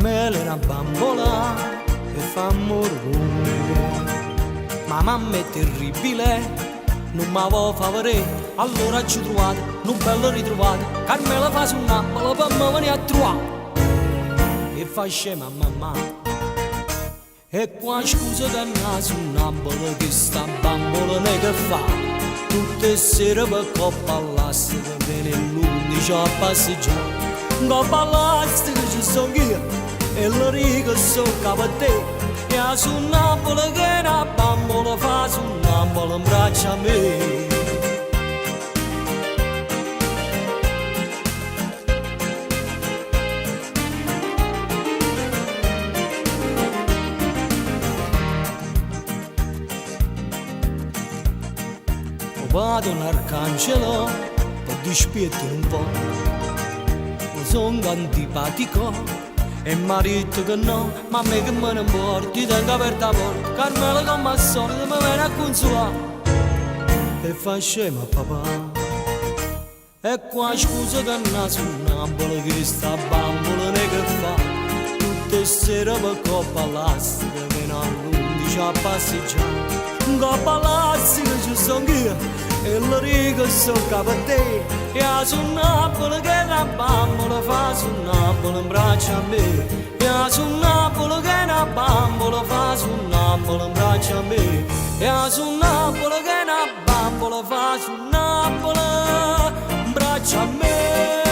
Carmela è una bambola e fa amore con me. Ma mamma è terribile, non mi vuoi favore, allora ci trovate, non bello ritrovate. Carmela fa su un Napoli per me venire a trovare. E fa scema mamma, e qua scusa da naso un Napoli che sta bambola ne che fa. Tutte sere per coppa all'astico, viene l'11 a passeggiare. Coppa all'astico ci sono io, e lo dico so capo a te. E a su Napoli che una bambola fa su Napoli in braccio a me. Vado un arcangelo per dispiettare un po'. Ma sono antipatico e mi ha detto che no, ma a me che me ne importa, ti tengo aperta la porta. Carmela come al solito mi viene a consolare e fa scema papà. E qua scusa da naso un Napoli che sta bambola ne che fa. Tutte sere per coppa all'astico viene all'11 a passeggiare. Coppa all'astico ci sono io e lo dico so capo a te. E a su Napoli che una bambola fa su Napoli in braccio a me. E a su Napoli che una bambola fa su Napoli in braccio a me. E a su Napoli che una bambola fa su Napoli in braccio a me.